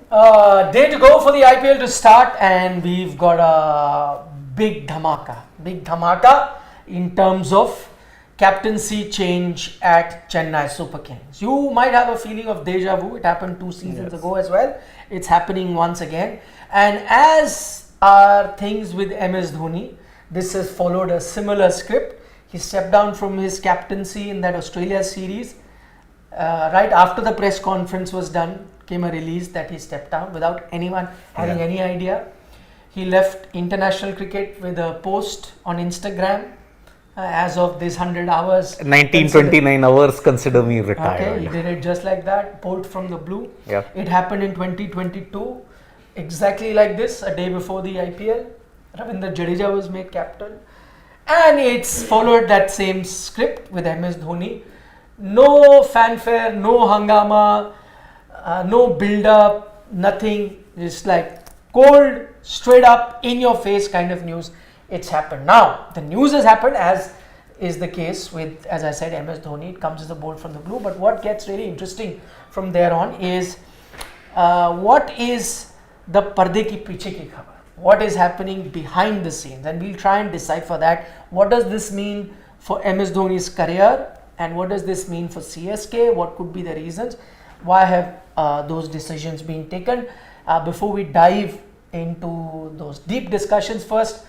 Day to go for the IPL to start, and we've got a big dhamaka in terms of captaincy change at Chennai Super Kings. You might have a feeling of deja vu. It happened 2 seasons ago as well. It's happening once again. And as are things with MS Dhoni, this has followed a similar script. He stepped down from his captaincy in that Australia series. Right after the press conference was done, came a release that he stepped down without anyone having any idea. He left international cricket with a post on Instagram. As of this 100 hours, 1929 hours, consider me retired. Okay, he did it just like that, pulled from the blue. Yeah. It happened in 2022, exactly like this, a day before the IPL. Ravindra Jadeja was made captain. And it's followed that same script with MS Dhoni. No fanfare, no hangama, no build-up, nothing. Just like cold, straight up, in your face kind of news. It's happened. Now, the news has happened, as is the case with, as I said, MS Dhoni. It comes as a bolt from the blue. But what gets really interesting from there on is what is the parde ki piche ki khabar? What is happening behind the scenes? And we'll try and decipher that. What does this mean for MS Dhoni's career? And what does this mean for CSK? What could be the reasons? Why have those decisions been taken? Before we dive into those deep discussions, first,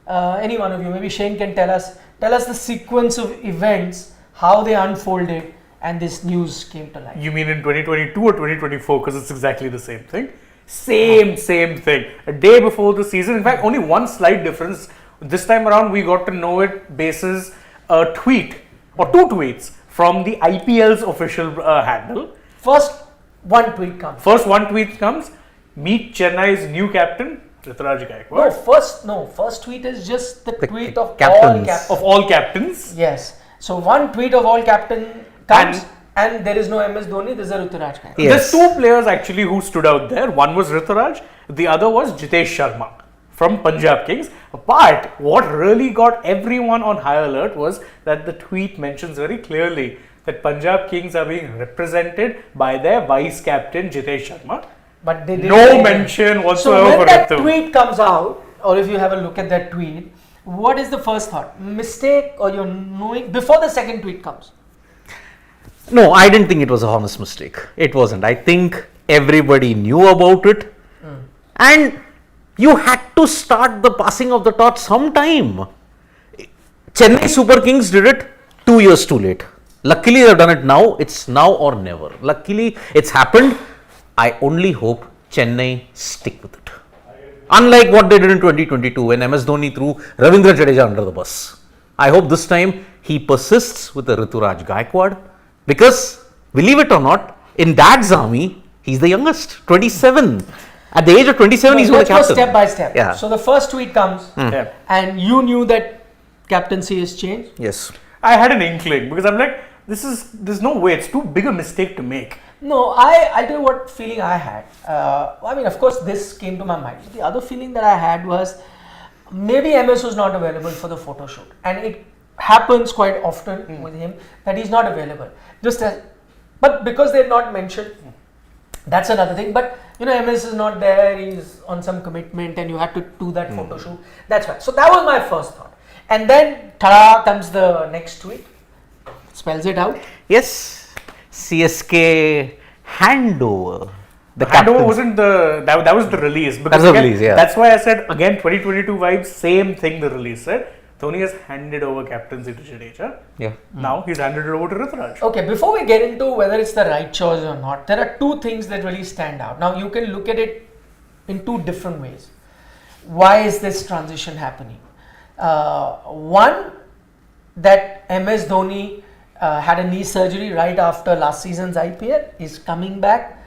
any one of you, maybe Shane can tell us the sequence of events, how they unfolded and this news came to light. You mean in 2022 or 2024? Because it's exactly the same thing. Same thing. A day before the season. In fact, only one slight difference. This time around, we got to know it basis a tweet or 2 tweets from the IPL's official handle. First one tweet comes. Meet Chennai's new captain, Gaikwad. First tweet is just the tweet of captains. all captains. Yes. So one tweet of all captain comes and there is no MS Dhoni, there's a Ruturaj Gaikwad. Yes. There's 2 players actually who stood out there. One was Ruturaj, the other was Jitesh Sharma from Punjab Kings. But what really got everyone on high alert was that the tweet mentions very clearly that Punjab Kings are being represented by their vice captain Jitesh Sharma. But they no mention whatsoever. So when that tweet comes out, or if you have a look at that tweet, what is the first thought? Mistake, or you're knowing before the second tweet comes? No, I didn't think it was a honest mistake. It wasn't. I think everybody knew about it. And you had to start the passing of the torch sometime. Chennai Super Kings did it 2 years too late. Luckily, they've done it now. It's now or never. Luckily, it's happened. I only hope Chennai stick with it. Unlike what they did in 2022 when MS Dhoni threw Ravindra Jadeja under the bus. I hope this time he persists with the Ruturaj Gaikwad, because, believe it or not, in Dad's army, he's the youngest, 27. At the age of 27, he's going to captain. Step by step. Yeah. So the first tweet comes and you knew that captaincy has changed? Yes. I had an inkling because I'm like, there's no way, it's too big a mistake to make. No, I'll tell you what feeling I had. I mean, of course, this came to my mind. The other feeling that I had was maybe MS was not available for the photo shoot, and it happens quite often with him that he's not available. But because they're not mentioned, that's another thing. But MS is not there; he's on some commitment, and you have to do that photo shoot. That's why. So that was my first thought, and then ta-da comes the next tweet. Spells it out. Yes. CSK handover. The handover wasn't that was the release. That's the release, yeah. That's why I said again 2022 vibes, same thing the release said. Dhoni has handed over captaincy to Jadeja. Yeah. Now he's handed it over to Ruturaj. Okay, before we get into whether it's the right choice or not, there are 2 things that really stand out. Now you can look at it in 2 different ways. Why is this transition happening? One, that MS Dhoni had a knee surgery right after last season's IPL, is coming back.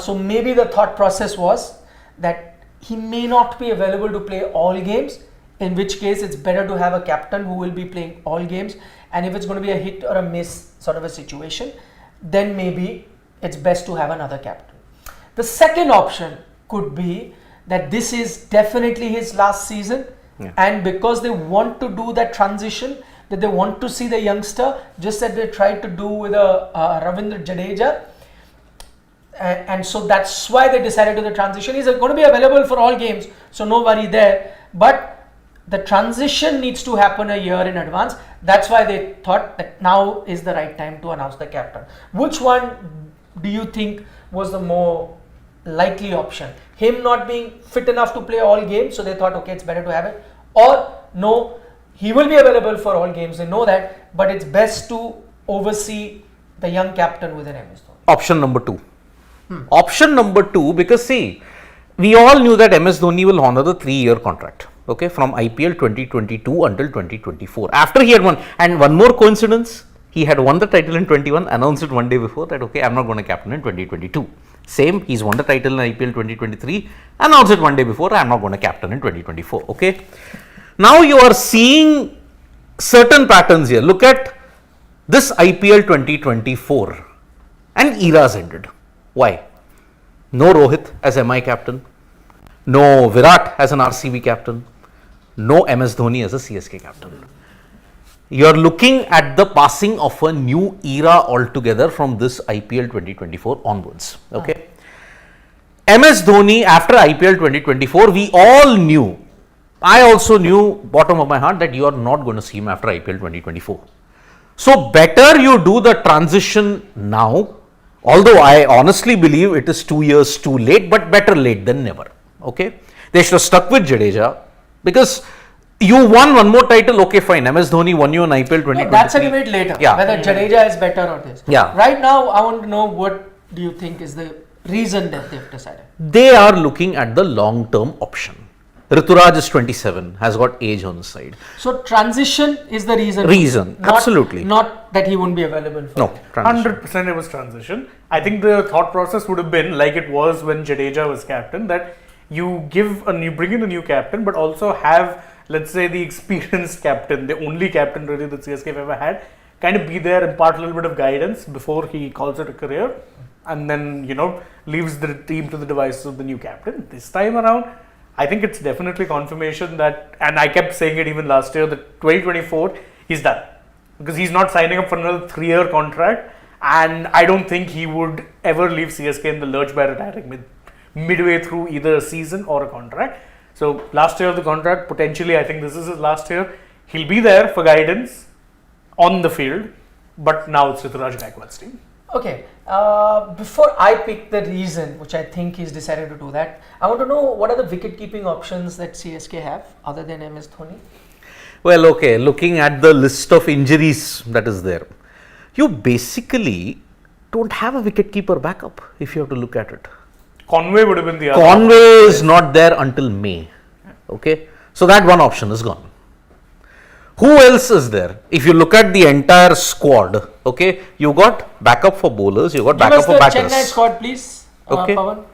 So maybe the thought process was that he may not be available to play all games, in which case it's better to have a captain who will be playing all games. And if it's going to be a hit or a miss sort of a situation, then maybe it's best to have another captain. The second option could be that this is definitely his last season, and because they want to do that transition, that they want to see the youngster, just as they tried to do with Ravindra Jadeja, and so that's why they decided to the transition. He's going to be available for all games, so no worry there. But the transition needs to happen a year in advance. That's why they thought that now is the right time to announce the captain. Which one do you think was the more likely option? Him not being fit enough to play all games, so they thought, okay, it's better to have it, or no, he will be available for all games, they know that, but it's best to oversee the young captain with an MS Dhoni. Option number 2. Option number 2, because see, we all knew that MS Dhoni will honor the 3-year contract, okay, from IPL 2022 until 2024. After he had won, and one more coincidence, he had won the title in 21, announced it one day before that, okay, I'm not going to captain in 2022. Same, he's won the title in IPL 2023, announced it one day before, I'm not going to captain in 2024, okay. Now you are seeing certain patterns here. Look at this IPL 2024, and era's ended. Why? No Rohit as MI captain, no Virat as an RCB captain, no MS Dhoni as a CSK captain. You are looking at the passing of a new era altogether from this IPL 2024 onwards. Okay. MS Dhoni after IPL 2024, we all knew, I also knew bottom of my heart that you are not going to see him after IPL 2024. So better you do the transition now, although I honestly believe it is 2 years too late, but better late than never. Okay. They should have stuck with Jadeja, because you won one more title, okay, fine. MS Dhoni won you an IPL 2023. No, that's a debate later. Yeah. Whether Jadeja is better or this. Yeah. Right now, I want to know, what do you think is the reason that they've decided? They are looking at the long-term option. Rituraj is 27, has got age on his side. So transition is the reason. Absolutely. Not that he won't be available for. No, transition. 100% it was transition. I think the thought process would have been like it was when Jadeja was captain, that you bring in a new captain, but also have, let's say, the experienced captain, the only captain really that CSK have ever had, kind of be there, impart a little bit of guidance before he calls it a career, and then, leaves the team to the devices of the new captain. This time around, I think it's definitely confirmation that, and I kept saying it even last year, that 2024, he's done. Because he's not signing up for another 3-year contract, and I don't think he would ever leave CSK in the lurch by retiring midway through either a season or a contract. So last year of the contract, potentially I think this is his last year. He'll be there for guidance on the field, but now it's Rituraj Gaikwad's team. Okay, before I pick the reason, which I think he's decided to do that, I want to know what are the wicket-keeping options that CSK have other than MS Dhoni? Well, okay, looking at the list of injuries that is there, you basically don't have a wicket-keeper backup if you have to look at it. Conway would have been the other. Conway is not there until May. Okay, so that one option is gone. Who else is there? If you look at the entire squad, okay, you got backup for bowlers, you got backup for batters. Give us the Chennai squad, please. Okay. Pawan.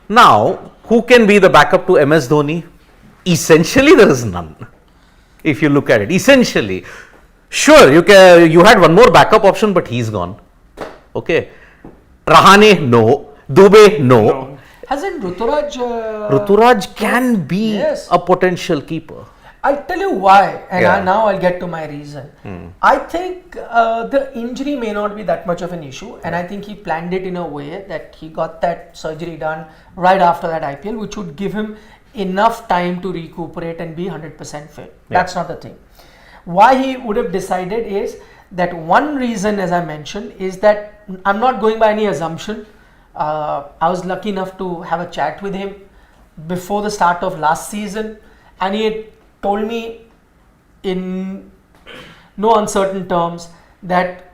Now, who can be the backup to MS Dhoni? Essentially, there is none. If you look at it, essentially, sure, you had one more backup option, but he's gone. Okay, Rahane, no. Dubey, no. Hasn't Rituraj... Rituraj can be Yes. a potential keeper. I'll tell you why, and Yeah. now I'll get to my reason. I think the injury may not be that much of an issue, and I think he planned it in a way that he got that surgery done right after that IPL, which would give him enough time to recuperate and be 100% fit. That's not the thing. Why he would have decided is that one reason, as I mentioned, is that I'm not going by any assumption. I was lucky enough to have a chat with him before the start of last season, and he had told me in no uncertain terms that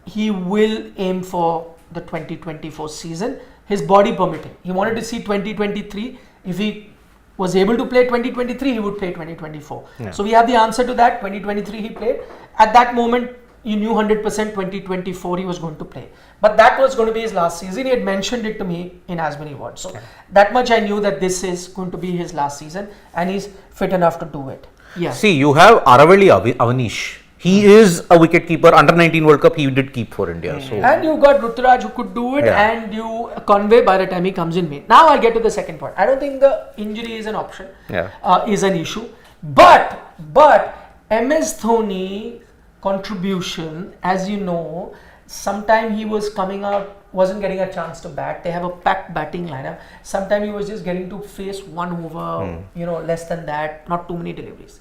he will aim for the 2024 season, his body permitting. He wanted to see 2023. If he was able to play 2023, he would play 2024. So we have the answer to that. 2023 he played. At that moment, you knew 100% 2024 he was going to play. But that was going to be his last season. He had mentioned it to me in as many words. So that much I knew that this is going to be his last season, and he's fit enough to do it. Yeah. See, you have Aravalli Avanish. He is a wicket keeper. Under 19 World Cup, he did keep for India. So And you got Rituraj who could do it, and you Conway by the time he comes in May. Now I'll get to the second point. I don't think the injury is an option, is an issue. But MS Dhoni contribution, as you know, sometime he was coming out, wasn't getting a chance to bat. They have a packed batting lineup. Sometime he was just getting to face one over, less than that, not too many deliveries.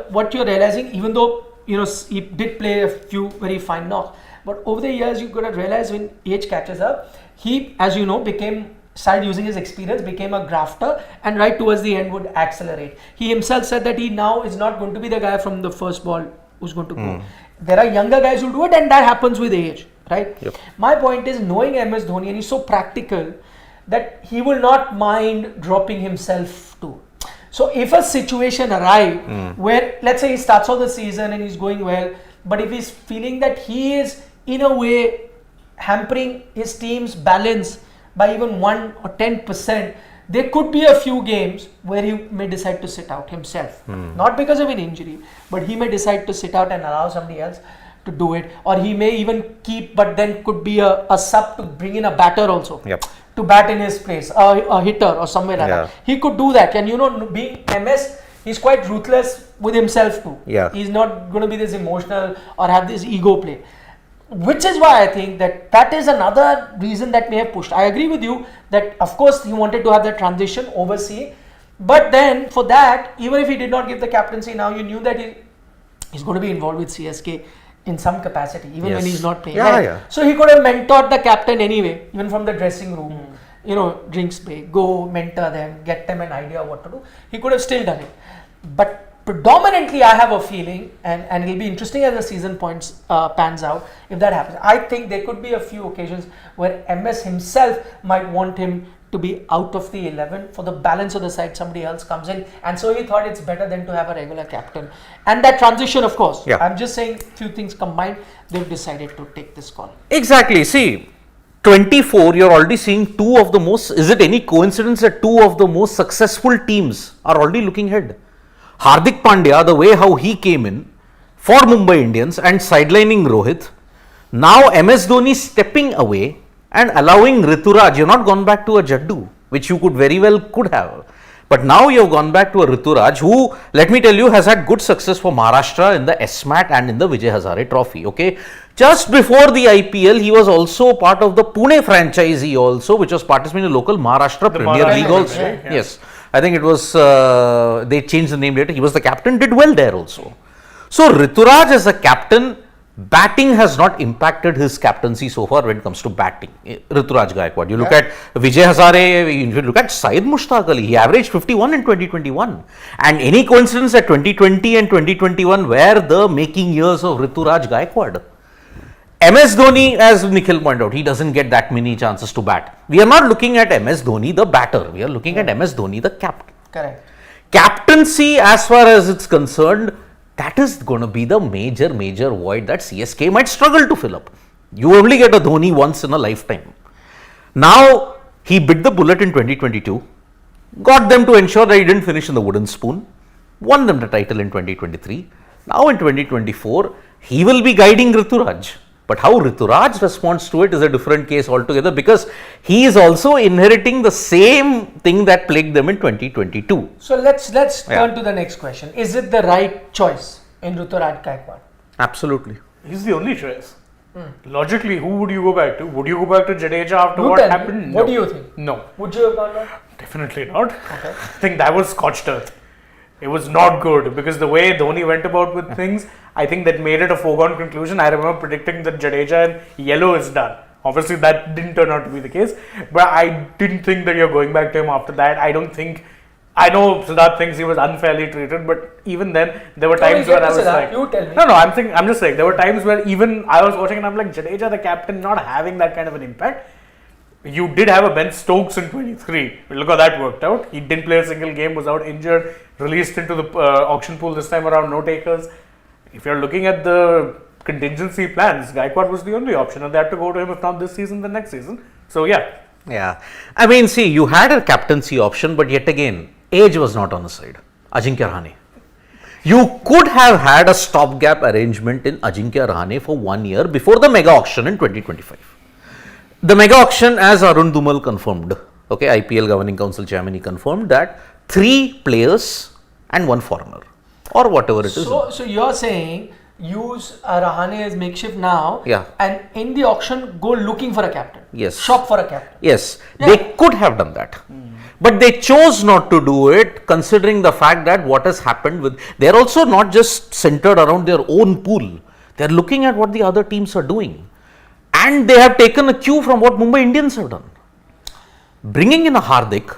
What you're realizing, even though he did play a few very fine knocks, but over the years you got to realize when age catches up, he, as you know, started using his experience, became a grafter, and right towards the end would accelerate. He himself said that he now is not going to be the guy from the first ball who's going to go. There are younger guys who do it, and that happens with age, right? Yep. My point is, knowing MS Dhoni, and he's so practical that he will not mind dropping himself too. So if a situation arrives where, let's say, he starts off the season and he's going well, but if he's feeling that he is in a way hampering his team's balance by even 1 or 10%, there could be a few games where he may decide to sit out himself. Not because of an injury, but he may decide to sit out and allow somebody else to do it. Or he may even keep, but then could be a sub to bring in a batter also. To bat in his place, a hitter or somewhere like that. He could do that. And being MS, he's quite ruthless with himself too. He's not going to be this emotional or have this ego play. Which is why I think that is another reason that may have pushed. I agree with you that of course he wanted to have that transition overseas, but then for that, even if he did not give the captaincy now, you knew that he's going to be involved with CSK in some capacity, even when he's not playing. So he could have mentored the captain anyway, even from the dressing room, drinks break, go mentor them, get them an idea of what to do. He could have still done it. But predominantly, I have a feeling, and it'll be interesting as the season pans out, if that happens. I think there could be a few occasions where MS himself might want him to be out of the 11 for the balance of the side. Somebody else comes in, and so he thought it's better than to have a regular captain. And that transition, of course. I'm just saying, few things combined, they've decided to take this call. Exactly. See, 24, you're already seeing is it any coincidence that two of the most successful teams are already looking ahead? Hardik Pandya, the way how he came in for Mumbai Indians and sidelining Rohit, now MS Dhoni stepping away and allowing Rituraj. You've not gone back to a Jaddu, which you could have. But now you've gone back to a Rituraj who, let me tell you, has had good success for Maharashtra in the SMAT and in the Vijay Hazare Trophy. Okay, just before the IPL, he was also part of the Pune franchisee also, which was participating in the local Maharashtra Premier League also. Yes. I think it was, they changed the name later. He was the captain, did well there also. So, Rituraj as a captain, batting has not impacted his captaincy so far when it comes to batting. Rituraj Gaikwad. You look at Vijay Hazare, you look at Syed Mushtaq Ali, he averaged 51 in 2021. And any coincidence that 2020 and 2021 were the making years of Rituraj Gaikwad. MS Dhoni, as Nikhil pointed out, he doesn't get that many chances to bat. We are not looking at MS Dhoni, the batter. We are looking at MS Dhoni, the captain. Correct. Captaincy, as far as it's concerned, that is going to be the major void that CSK might struggle to fill up. You only get a Dhoni once in a lifetime. Now, he bit the bullet in 2022, got them to ensure that he didn't finish in the wooden spoon, won them the title in 2023. Now in 2024, he will be guiding Rituraj. But how Rituraj responds to it is a different case altogether, because he is also inheriting the same thing that plagued them in 2022. So let's turn to the next question. Is it the right choice in Rituraj Gaikwad? Absolutely. He's the only choice. Logically, who would you go back to? Would you go back to Jadeja after what happened? What do you think? No. Would you have gone back? Definitely not. Okay. I think that was scorched earth. It was not good, because the way Dhoni went about with things, I think that made it a foregone conclusion. I remember predicting that Jadeja and yellow is done. Obviously, that didn't turn out to be the case, but I didn't think that you're going back to him after that. I know Siddharth thinks he was unfairly treated, but even then, there were times where I was like, you tell me. No, I'm just saying, there were times where even I was watching and I'm like, Jadeja, the captain, not having that kind of an impact. You did have a Ben Stokes in 23. Look how that worked out. He didn't play a single game, was out injured, released into the auction pool this time around, no takers. If you're looking at the contingency plans, Gaikwad was the only option, and they had to go to him, if not this season, then next season. So, yeah. Yeah. I mean, see, you had a captaincy option, but yet again, age was not on the side. Ajinkya Rahane. You could have had a stopgap arrangement in Ajinkya Rahane for 1 year before the mega auction in 2025. The mega auction, as Arun Dhumal confirmed, okay, IPL Governing Council Chairman, he confirmed that 3 players and 1 foreigner, or whatever it is. So you're saying use Rahane as makeshift now, Yeah. and in the auction go looking for a captain. Yes. Shop for a captain. Yes, Yeah. they could have done that. But they chose not to do it, considering the fact that what has happened with, they're also not just centered around their own pool. They're looking at what the other teams are doing. And they have taken a cue from what Mumbai Indians have done. Bringing in a Hardik,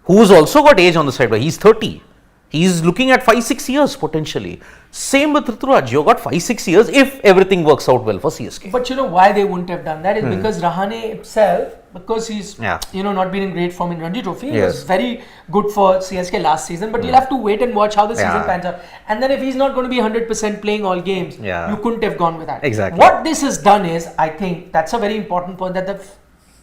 who's also got age on the side, but he's 30. He's looking at 5-6 years potentially. Same with Rituraj. You've got 5-6 years if everything works out well for CSK. But you know why they wouldn't have done that is because Rahane himself, because he's Yeah. not been in great form in Ranji Trophy, he Yes. was very good for CSK last season. But you'll have to wait and watch how the season Yeah. pans out. And then if he's not going to be 100% playing all games, Yeah. you couldn't have gone with that. Exactly. What this has done is, I think that's a very important point, that the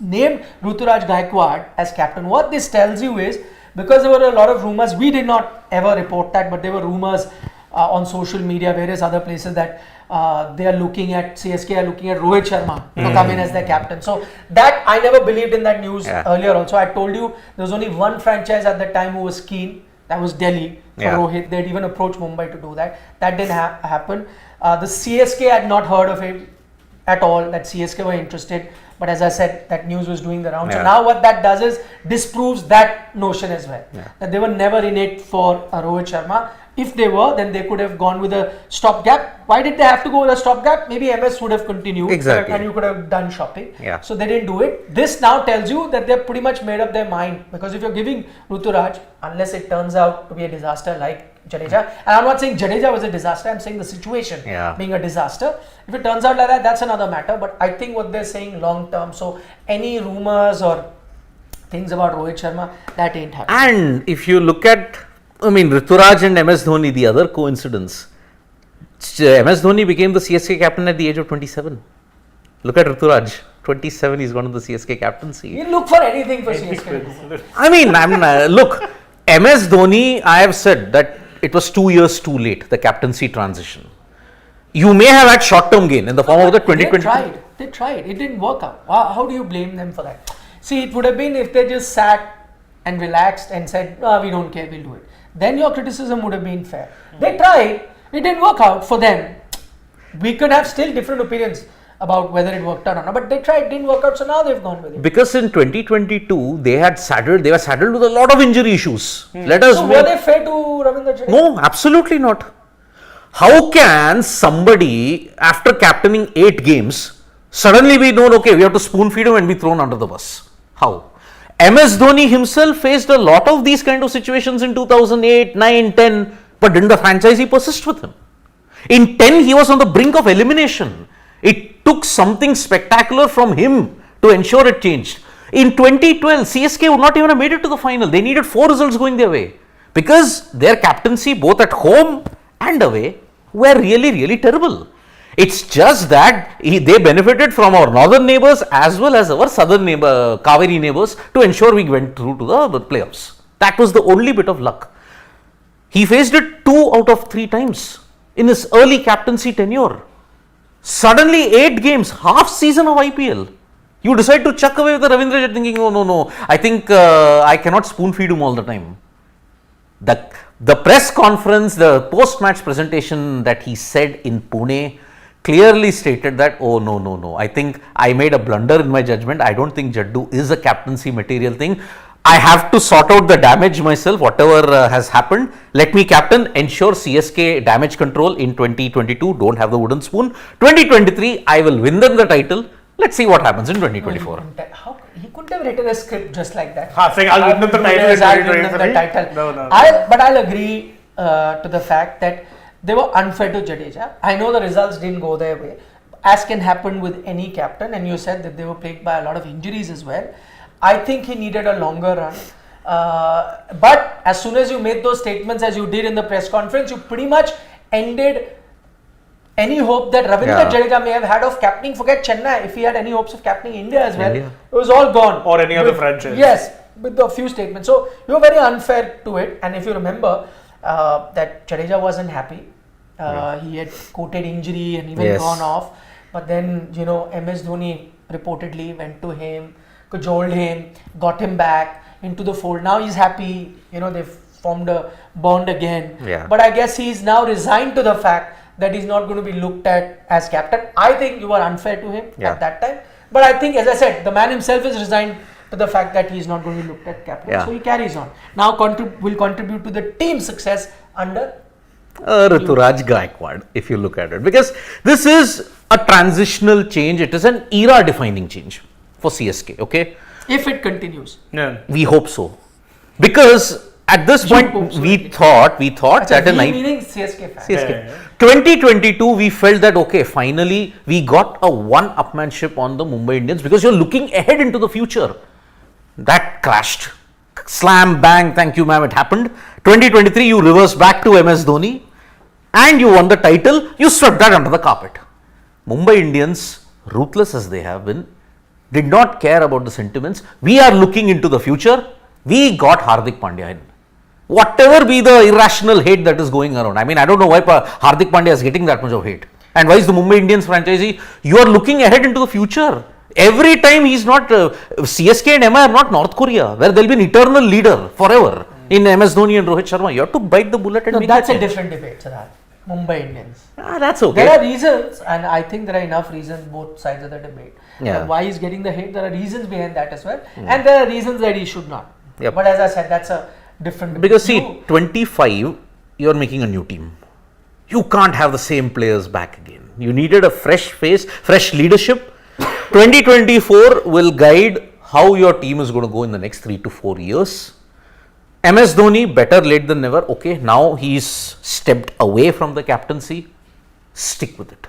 named Ruturaj Gaikwad as captain. What this tells you is, because there were a lot of rumors, we did not ever report that, but there were rumors on social media, various other places, that they are looking at, CSK are looking at Rohit Sharma to come in as their captain. So that, I never believed in that news earlier also. I told you there was only one franchise at the time who was keen, that was Delhi for Rohit. They'd even approached Mumbai to do that. That didn't happen. The CSK had not heard of him at all, that CSK were interested. But as I said, that news was doing the round. So now what that does is disproves that notion as well. That they were never in it for Rohit Sharma. If they were, then they could have gone with a stopgap. Why did they have to go with a stopgap? Maybe MS would have continued. Exactly. And you could have done shopping. Yeah. So they didn't do it. This now tells you that they're pretty much made up their mind. Because if you're giving Ruturaj, unless it turns out to be a disaster like Jadeja, and I'm not saying Jadeja was a disaster, I'm saying the situation being a disaster. If it turns out like that, that's another matter. But I think what they're saying long term, so any rumors or things about Rohit Sharma, that ain't happening. And if you look at, Rituraj and MS Dhoni, the other coincidence, MS Dhoni became the CSK captain at the age of 27. Look at Rituraj, 27, he's gone to the CSK captaincy. You look for anything for CSK. Look, MS Dhoni, I have said that it was 2 years too late, the captaincy transition. You may have had short-term gain in the form of the 2020. They tried. It didn't work out. How do you blame them for that? See, it would have been if they just sat and relaxed and said, "No, we don't care, we'll do it." Then your criticism would have been fair. They tried. It didn't work out for them. We could have still different opinions about whether it worked out or not, but they tried, didn't work out, so now they've gone with it. Because in 2022, they were saddled with a lot of injury issues. Were they fair to Ravindra Jadeja? No, absolutely not. How can somebody, after captaining 8 games, suddenly be known, okay, we have to spoon feed him and be thrown under the bus? How? MS Dhoni himself faced a lot of these kind of situations in 2008, 9, 10, but didn't the franchisee persist with him? In 10, he was on the brink of elimination. It took something spectacular from him to ensure it changed. In 2012, CSK would not even have made it to the final. They needed 4 results going their way because their captaincy, both at home and away, were really, really terrible. It's just that they benefited from our northern neighbours as well as our southern neighbour, Kaveri neighbours, to ensure we went through to the playoffs. That was the only bit of luck. He faced it 2 out of 3 times in his early captaincy tenure. Suddenly 8 games, half season of IPL. You decide to chuck away with the Ravindra Jadeja thinking, oh no, I think I cannot spoon feed him all the time. The press conference, the post-match presentation that he said in Pune clearly stated that, oh no, I think I made a blunder in my judgment. I don't think Jaddu is a captaincy material thing. I have to sort out the damage myself, whatever has happened. Let me captain, ensure CSK damage control in 2022, don't have the wooden spoon. 2023, I will win them the title. Let's see what happens in 2024. He couldn't have written a script just like that. Saying I'll win them the title in 2023. No. But I'll agree to the fact that they were unfair to Jadeja. I know the results didn't go their way, as can happen with any captain, and you said that they were plagued by a lot of injuries as well. I think he needed a longer run. But as soon as you made those statements, as you did in the press conference, you pretty much ended any hope that Ravindra Jadeja may have had of captaining. Forget Chennai, if he had any hopes of captaining India as well, it was all gone. Or any other franchise. Yes, with a few statements. So you were very unfair to it. And if you remember that Jadeja wasn't happy. He had quoted injury and even gone off. But then, MS Dhoni reportedly went to him, cajoled him, got him back into the fold. Now he's happy, they've formed a bond again. Yeah. But I guess he's now resigned to the fact that he's not going to be looked at as captain. I think you were unfair to him Yeah. at that time. But I think, as I said, the man himself is resigned to the fact that he's not going to be looked at captain. Yeah. So he carries on. Now will contribute to the team success under Rituraj Gaikwad, if you look at it, because this is a transitional change. It is an era-defining change for CSK. Okay, if it continues. Yeah. we hope so, because at this You point hope so, we at thought that Achha, in meaning CSK fan. CSK. Yeah. 2022, we felt that okay, finally we got a one-upmanship on the Mumbai Indians, because you're looking ahead into the future. That crashed. Slam, bang, thank you ma'am, it happened. 2023, you reverse back to MS Dhoni and you won the title, you swept that under the carpet. Mumbai Indians, ruthless as they have been, did not care about the sentiments. We are looking into the future. We got Hardik Pandya in. Whatever be the irrational hate that is going around. I mean, I don't know why Hardik Pandya is getting that much of hate. And why is the Mumbai Indians franchisee? You are looking ahead into the future. Every time he's not, CSK and MI are not North Korea, where there will be an eternal leader forever in MS Dhoni and Rohit Sharma. You have to bite the bullet and No, make that's that a change. different debate, Siddharth. Mumbai Indians. That's okay. There are reasons, and I think there are enough reasons both sides of the debate. Yeah. Why he's getting the hate, there are reasons behind that as well, and there are reasons that he should not. Yep. But as I said, that's a different debate. Because see, 25, you're making a new team. You can't have the same players back again. You needed a fresh face, fresh leadership. 2024 will guide how your team is going to go in the next 3 to 4 years. MS Dhoni, better late than never. Okay, now he's stepped away from the captaincy. Stick with it.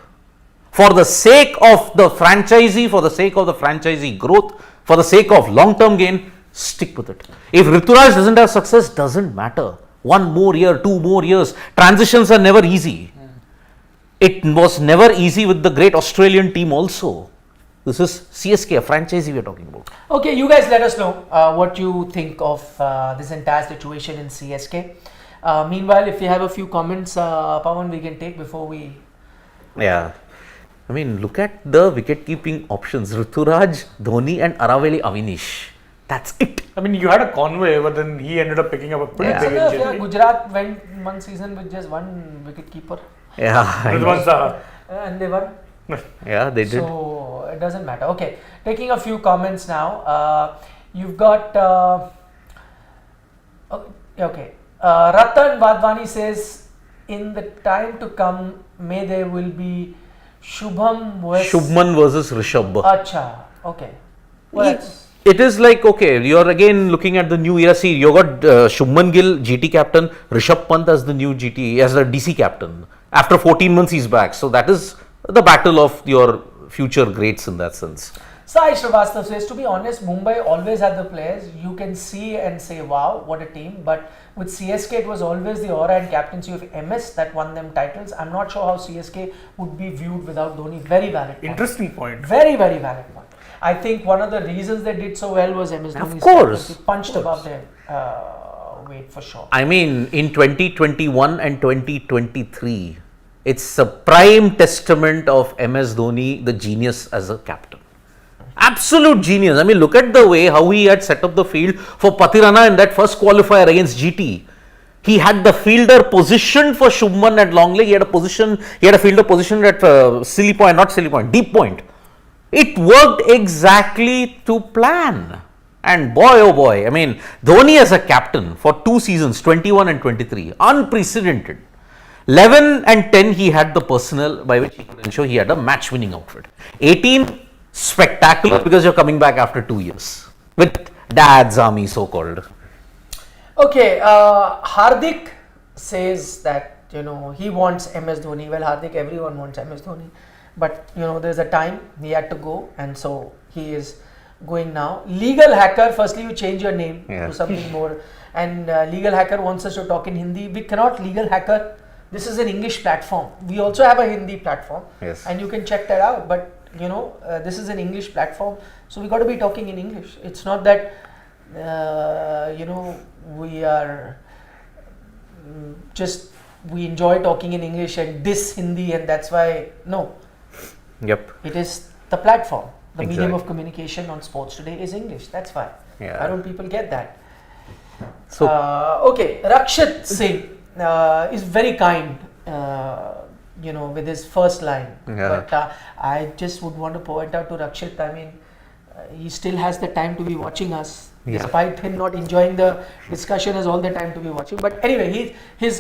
For the sake of the franchisee, for the sake of the franchisee growth, for the sake of long-term gain, stick with it. If Rituraj doesn't have success, doesn't matter. 1 more year, 2 more years. Transitions are never easy. It was never easy with the great Australian team also. This is CSK, a franchisee we are talking about. Okay, you guys let us know what you think of this entire situation in CSK. Meanwhile, if you have a few comments, Pawan, we can take before we... Yeah. I mean, look at the wicket-keeping options. Rituraj, Dhoni and Araveli Avinish. That's it. I mean, you had a Conway, but then he ended up picking up a pretty Yeah. big Yeah, injury. Gujarat went one season with just one wicket keeper. Yeah, I know. Ridwan Saha. And they won. Yeah, they did. So it doesn't matter. Okay, taking a few comments now. You've got okay. Ratan Vadvani says, in the time to come, may there will be Shubham versus Rishabh. Acha. Okay. Well, that's- It is like, okay, you're again looking at the new era. See, you got Shubman Gill, GT captain, Rishabh Pant as the new GT, as the DC captain. After 14 months, he's back. So that is the battle of your future greats in that sense. Sai Srivastav says, to be honest, Mumbai always had the players. You can see and say, wow, what a team. But with CSK, it was always the aura and captaincy of MS that won them titles. I'm not sure how CSK would be viewed without Dhoni. Very valid point. Interesting point. Very, very valid point. I think one of the reasons they did so well was MS Dhoni's course. captaincy. Punched above their weight for sure. I mean, in 2021 and 2023, it's a prime testament of MS Dhoni, the genius as a captain. Absolute genius. I mean, look at the way how he had set up the field for Pathirana in that first qualifier against GT. He had the fielder positioned for Shubman at long leg. He had a fielder positioned at deep point. It worked exactly to plan. And boy, oh boy, I mean, Dhoni as a captain for 2 seasons, 21 and 23, unprecedented. 11 and 10, he had the personnel by which he could ensure he had a match-winning outfit. 18, spectacular because you're coming back after 2 years with Dad's army, so-called. Okay, Hardik says that, he wants MS Dhoni. Well, Hardik, everyone wants MS Dhoni. But, there's a time he had to go, and so he is going now. Legal Hacker, firstly, you change your name to something more. And Legal Hacker wants us to talk in Hindi. We cannot Legal Hacker. This is an English platform. We also have a Hindi platform. Yes. And you can check that out. But, this is an English platform. So we got to be talking in English. It's not that, we are we enjoy talking in English and diss Hindi, and that's why, no. Yep. It is the platform. The medium Exactly. of communication on sports today is English. That's why. Yeah. Why don't people get that? So, Okay, Rakshit Singh is very kind with his first line. Yeah. But I just would want to point out to Rakshit, I mean, he still has the time to be watching us. Yeah. Despite him not enjoying the discussion, has all the time to be watching. But anyway,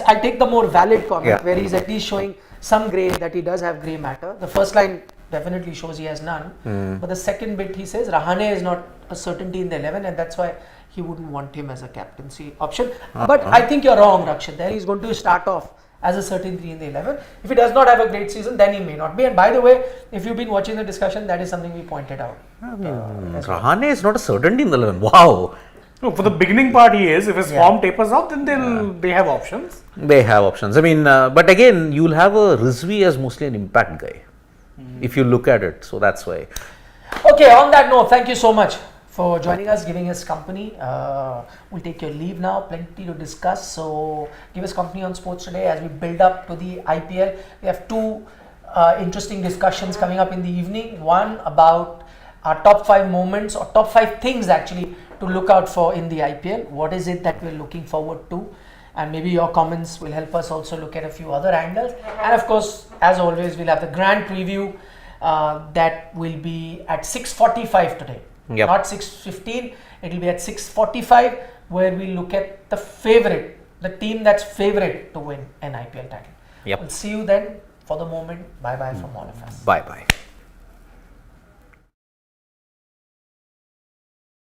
I take the more valid comment Yeah. where he's at least showing some grey, that he does have grey matter. The first line definitely shows he has none. But the second bit, he says Rahane is not a certainty in the 11, and that's why he wouldn't want him as a captaincy option. But I think you're wrong, Rakshit. There he's going to start off as a certainty in the 11. If he does not have a great season, then he may not be. And by the way, if you've been watching the discussion, that is something we pointed out. as well. Rahane is not a certainty in the 11. Wow. No, for the beginning part he is. If his form tapers out, then they have options. They have options. I mean, but again, you'll have a Rizvi as mostly an impact guy. If you look at it. So that's why. Okay, on that note, thank you so much for joining us, giving us company. We'll take your leave now. Plenty to discuss. So give us company on Sports Today as we build up to the IPL. We have two interesting discussions coming up in the evening. One about our top 5 moments, or top 5 things actually to look out for in the IPL. What is it that we're looking forward to? And maybe your comments will help us also look at a few other angles. And of course, as always, we'll have the grand preview that will be at 6:45 today. Yep. Not 6:15. It will be at 6:45, where we look at the favorite, the team that's favorite to win an IPL title. Yep. We'll see you then. For the moment, bye bye from all of us. Bye bye.